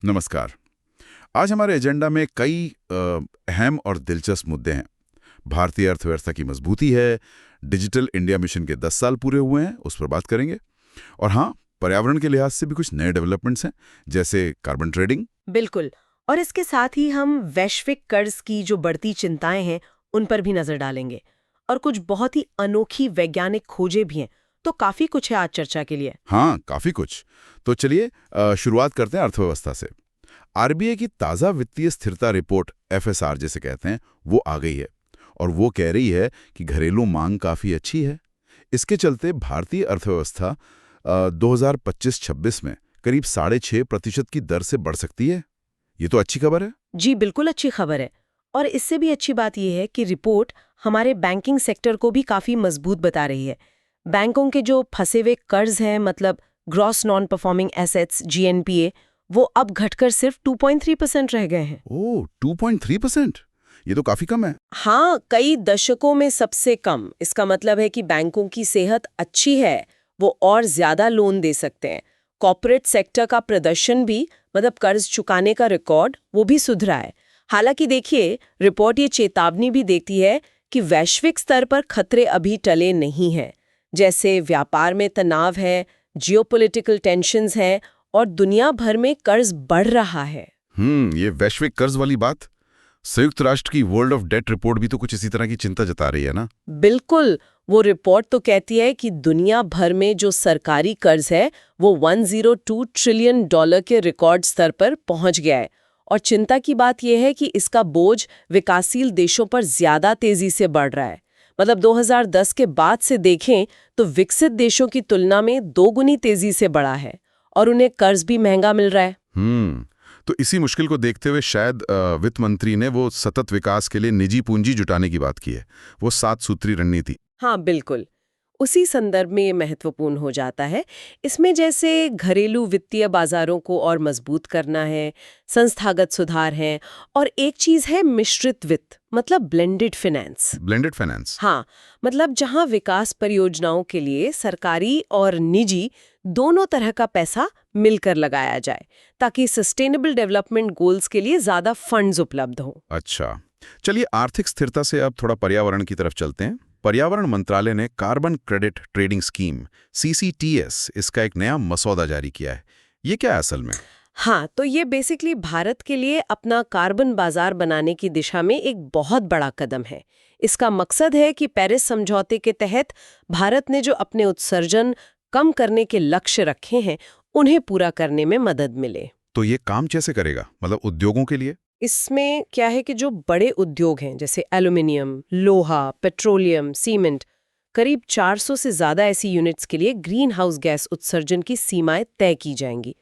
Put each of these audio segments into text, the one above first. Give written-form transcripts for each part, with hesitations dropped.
नमस्कार। आज हमारे एजेंडा में कई अहम और दिलचस्प मुद्दे हैं। भारतीय अर्थव्यवस्था की मजबूती है, डिजिटल इंडिया मिशन के 10 साल पूरे हुए हैं, उस पर बात करेंगे। और हाँ, पर्यावरण के लिहाज से भी कुछ नए डेवलपमेंट्स हैं, जैसे कार्बन ट्रेडिंग। बिल्कुल। और इसके साथ ही हम वैश्विक कर्ज की जो बढ़ती चिंताएं हैं उन पर भी नजर डालेंगे। और कुछ बहुत ही अनोखी वैज्ञानिक खोजें भी हैं। तो काफी कुछ है आज चर्चा के लिए। हाँ, काफी कुछ। तो चलिए शुरुआत करते हैं अर्थव्यवस्था से। आरबीआई की ताज़ा वित्तीय स्थिरता रिपोर्ट एफएसआर जिसे कहते हैं, वो आ गई है। और वो कह रही है कि घरेलू मांग काफ़ी अच्छी है। इसके चलते भारतीय अर्थव्यवस्था 2025-26 में करीब 6.5% की दर से बढ़ सकती है। ये तो अच्छी खबर है। जी बिल्कुल अच्छी खबर है। और इससे भी अच्छी बात यह है कि रिपोर्ट हमारे बैंकिंग सेक्टर को भी काफी मजबूत बता रही है। बैंकों के जो फंसे हुए कर्ज हैं, मतलब gross non performing assets GNPA, वो अब घटकर सिर्फ 2.3% रह गए हैं। ओह, 2.3%? ये तो काफ़ी कम है। हाँ, कई दशकों में सबसे कम। इसका मतलब है कि बैंकों की सेहत अच्छी है, वो और ज्यादा लोन दे सकते हैं। कॉर्पोरेट सेक्टर का प्रदर्शन भी, मतलब कर्ज चुकाने का रिकॉर्ड, वो भी सुधरा है। हालांकि देखिए, रिपोर्ट ये चेतावनी भी देती है कि वैश्विक स्तर पर खतरे अभी टले नहीं हैं। जैसे व्यापार में तनाव है, जियोपॉलिटिकल टेंशन्स हैं और दुनिया भर में कर्ज बढ़ रहा है। ये वैश्विक कर्ज वाली बात, संयुक्त राष्ट्र की वर्ल्ड ऑफ डेट रिपोर्ट भी तो कुछ इसी तरह की चिंता जता रही है ना। बिल्कुल। वो रिपोर्ट तो कहती है कि दुनिया भर में जो सरकारी कर्ज है वो $102 ट्रिलियन के रिकॉर्ड स्तर पर पहुंच गया है। और चिंता की बात यह है कि इसका बोझ विकासशील देशों पर ज्यादा तेजी से बढ़ रहा है। मतलब 2010 के बाद से देखें तो विकसित देशों की तुलना में 2 गुनी तेजी से बढ़ा है और उन्हें कर्ज भी महंगा मिल रहा है। तो इसी मुश्किल को देखते हुए शायद वित्त मंत्री ने वो सतत विकास के लिए निजी पूंजी जुटाने की बात की है, वो 7 सूत्री रणनीति। हाँ बिल्कुल, उसी संदर्भ में ये महत्वपूर्ण हो जाता है। इसमें जैसे घरेलू वित्तीय बाजारों को और मजबूत करना है, संस्थागत सुधार हैं, और एक चीज है मिश्रित वित्त, मतलब ब्लेंडेड फाइनेंस। Blended finance. हाँ, मतलब जहां विकास परियोजनाओं के लिए सरकारी और निजी दोनों तरह का पैसा मिलकर लगाया जाए, ताकि सस्टेनेबल डेवलपमेंट गोल्स के लिए ज्यादा फंड्स उपलब्ध हों। अच्छा, चलिए आर्थिक स्थिरता से अब थोड़ा पर्यावरण की तरफ चलते हैं। पर्यावरण मंत्रालय ने carbon credit trading scheme CCTS, इसका एक नया मसौदा जारी किया है। ये क्या है असल में? हाँ, तो ये बेसिकली भारत के लिए अपना कार्बन बाजार बनाने की दिशा में एक बहुत बड़ा कदम है। इसका मकसद है कि पेरिस समझौते के तहत भारत ने जो अपने उत्सर्जन कम करने के लक्ष्य रखे हैं, उन्हें पूरा करने में मदद मिले। तो ये काम कैसे करेगा, मतलब उद्योगों के लिए? इसमें क्या है कि जो बड़े उद्योग हैं जैसे एल्यूमिनियम, लोहा, पेट्रोलियम, सीमेंट, करीब 400 से ज्यादा ऐसी यूनिट्स के लिए ग्रीन हाउस गैस उत्सर्जन की सीमाएं तय की जाएंगी।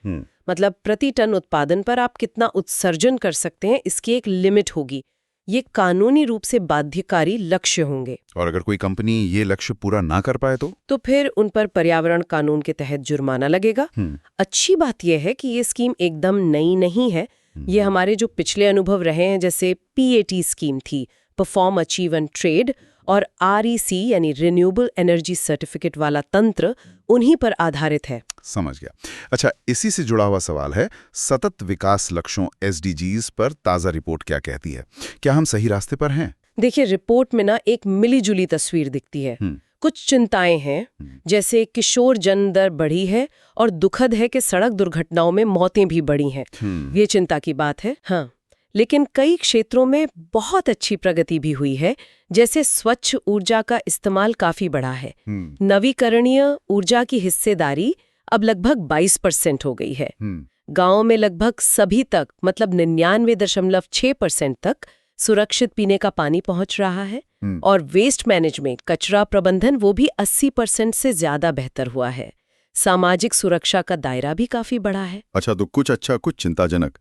मतलब प्रति टन उत्पादन पर आप कितना उत्सर्जन कर सकते हैं, इसकी एक लिमिट होगी। ये कानूनी रूप से बाध्यकारी लक्ष्य होंगे। और अगर कोई कंपनी ये लक्ष्य पूरा ना कर पाए तो फिर उन पर पर्यावरण कानून के तहत जुर्माना लगेगा। अच्छी बात यह है कि ये स्कीम एकदम नई नहीं है। ये हमारे जो पिछले अनुभव रहे हैं, जैसे पीएटी स्कीम थी, परफॉर्म, अचीव एंड ट्रेड, और आरईसी यानी रिन्यूएबल एनर्जी सर्टिफिकेट वाला तंत्र, उन्हीं पर आधारित है। समझ गया। अच्छा, इसी से जुड़ा हुआ सवाल है, सतत विकास लक्ष्यों एसडीजीज पर ताज़ा रिपोर्ट क्या कहती है? क्या हम सही रास्ते पर हैं? देखिए, रिपोर्ट में ना एक मिलीजुली तस्वीर दिखती है। कुछ चिंताएं हैं, जैसे किशोर जन्म दर बढ़ी है और दुखद है कि सड़क दुर्घटनाओं में मौतें भी बढ़ी हैं। ये चिंता की बात है। हाँ, लेकिन कई क्षेत्रों में बहुत अच्छी प्रगति भी हुई है। जैसे स्वच्छ ऊर्जा का इस्तेमाल काफी बढ़ा है। नवीकरणीय ऊर्जा की हिस्सेदारी अब लगभग 22% हो गई है। गांव में लगभग सभी तक, मतलब 99.6% तक सुरक्षित पीने का पानी पहुंच रहा है। और वेस्ट मैनेजमेंट, कचरा प्रबंधन, वो भी 80% से ज्यादा बेहतर हुआ है। सामाजिक सुरक्षा का दायरा भी काफी बढ़ा है। अच्छा, तो कुछ अच्छा, कुछ चिंताजनक।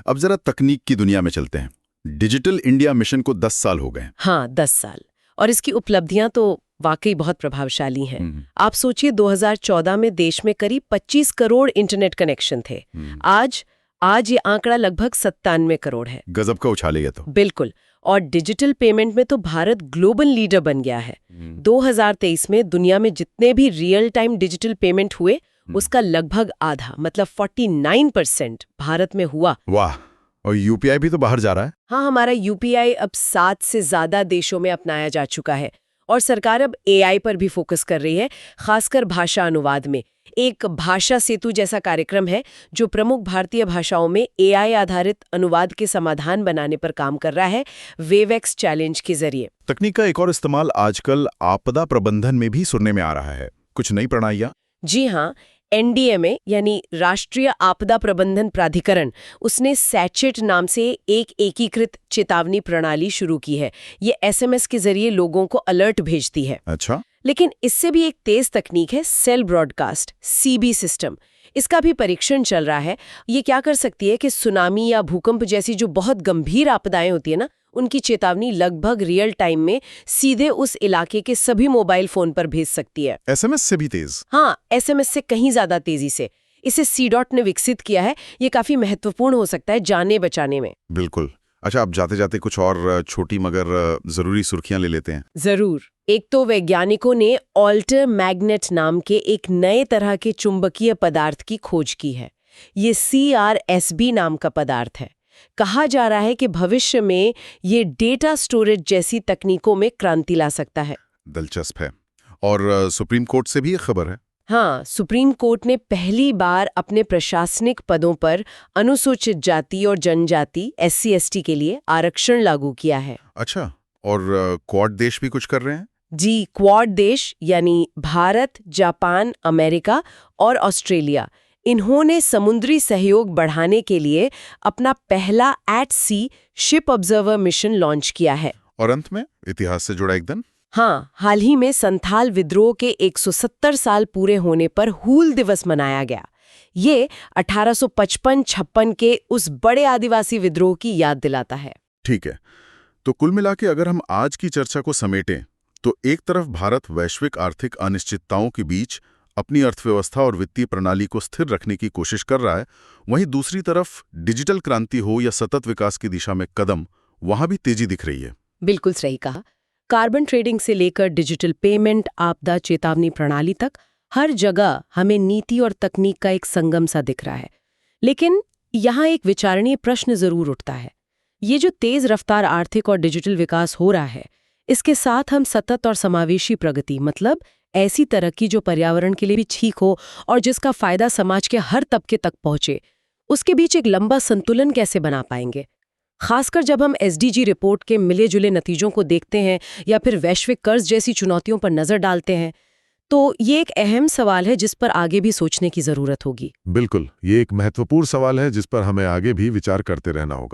अब जरा तकनीक की दुनिया में चलते हैं। डिजिटल इंडिया मिशन को 10 साल हो गए। हाँ, 10 साल। और इसकी उपलब्धियां तो वाकई बहुत प्रभावशाली हैं। आप सोचिए, 2014 में देश में करीब 25 करोड़ इंटरनेट कनेक्शन थे। आज ये आंकड़ा लगभग 97 करोड़ है। गजब का उछाल है तो। बिल्कुल। और डिजिटल पेमेंट में तो भारत ग्लोबल लीडर बन गया है। 2023 में दुनिया में जितने भी रियल टाइम डिजिटल पेमेंट हुए, उसका लगभग आधा मतलब 49% भारत में हुआ। वाह, और यूपीआई भी तो बाहर जा रहा है। हाँ, हमारा यूपीआई अब 7 से ज्यादा देशों में अपनाया जा चुका है और सरकार अब एआई पर भी फोकस कर रही है, खासकर भाषा अनुवाद में। एक भाषा सेतु जैसा कार्यक्रम है जो प्रमुख भारतीय भाषाओं में एआई आधारित अनुवाद के समाधान बनाने पर काम कर रहा है, वेवएक्स चैलेंज के जरिए। तकनीक का एक और इस्तेमाल आजकल आपदा प्रबंधन में भी सुनने में आ रहा है। कुछ नई प्रणालियां? जी हाँ, एनडीएमए यानी राष्ट्रीय आपदा प्रबंधन प्राधिकरण, उसने सैचेट नाम से एक एकीकृत चेतावनी प्रणाली शुरू की है। ये एसएमएस के जरिए लोगों को अलर्ट भेजती है। अच्छा। लेकिन इससे भी एक तेज तकनीक है सेल ब्रॉडकास्ट, सीबी सिस्टम। इसका भी परीक्षण चल रहा है। ये क्या कर सकती है कि सुनामी या भूकंप जैसी जो बहुत गंभीर आपदाएं होती है ना, उनकी चेतावनी लगभग रियल टाइम में सीधे उस इलाके के सभी मोबाइल फोन पर भेज सकती है। एसएमएस से भी तेज? हाँ, एसएमएस से कहीं ज्यादा तेजी से। इसे सीडॉट ने विकसित किया है। ये काफी महत्वपूर्ण हो सकता है जाने बचाने में। बिल्कुल। अच्छा, अब जाते जाते कुछ और छोटी मगर जरूरी सुर्खियां ले लेते हैं। जरूर। एक तो वैज्ञानिकों ने ऑल्टर मैग्नेट नाम के एक नए तरह के चुंबकीय पदार्थ की खोज की है। ये CRSB नाम का पदार्थ है। कहा जा रहा है कि भविष्य में ये डेटा स्टोरेज जैसी तकनीकों में क्रांति ला सकता है। दिलचस्प है। और सुप्रीम कोर्ट से भी एक खबर है। हाँ, सुप्रीम कोर्ट ने पहली बार अपने प्रशासनिक पदों पर अनुसूचित जाति और जनजाति SC/ST के लिए आरक्षण लागू किया है। अच्छा, और क्वाड देश भी कुछ कर रहे हैं? जी, क्वाड देश यानी भारत, जापान, अमेरिका और ऑस्ट्रेलिया, इन्होंने समुद्री सहयोग बढ़ाने के लिए अपना पहला एट सी शिप ऑब्जर्वर मिशन लॉन्च किया है। और अंत में इतिहास से जुड़ा एक दिन। हाँ, हाल ही में संथाल विद्रोह के 170 साल पूरे होने पर हूल दिवस मनाया गया। ये 1855-56 के उस बड़े आदिवासी विद्रोह की याद दिलाता है। ठीक है, तो कुल मिला के अगर हम आज की चर्चा को समेटें तो एक तरफ भारत वैश्विक आर्थिक अनिश्चितताओं के बीच अपनी अर्थव्यवस्था और वित्तीय प्रणाली को स्थिर रखने की कोशिश कर रहा है, वहीं दूसरी तरफ डिजिटल क्रांति हो या सतत विकास की दिशा में कदम, वहां भी तेजी दिख रही है। बिल्कुल सही कहा। कार्बन ट्रेडिंग से लेकर डिजिटल पेमेंट, आपदा चेतावनी प्रणाली तक हर जगह हमें नीति और तकनीक का एक संगम सा दिख रहा है। लेकिन यहाँ एक विचारणीय प्रश्न जरूर उठता है। ये जो तेज रफ्तार आर्थिक और डिजिटल विकास हो रहा है, इसके साथ हम सतत और समावेशी प्रगति, मतलब ऐसी तरक्की जो पर्यावरण के लिए भी ठीक हो और जिसका फायदा समाज के हर तबके तक पहुंचे, उसके बीच एक लंबा संतुलन कैसे बना पाएंगे? खासकर जब हम SDG रिपोर्ट के मिले जुले नतीजों को देखते हैं या फिर वैश्विक कर्ज जैसी चुनौतियों पर नजर डालते हैं, तो ये एक अहम सवाल है जिस पर आगे भी सोचने की जरूरत होगी। बिल्कुल, ये एक महत्वपूर्ण सवाल है जिस पर हमें आगे भी विचार करते रहना होगा।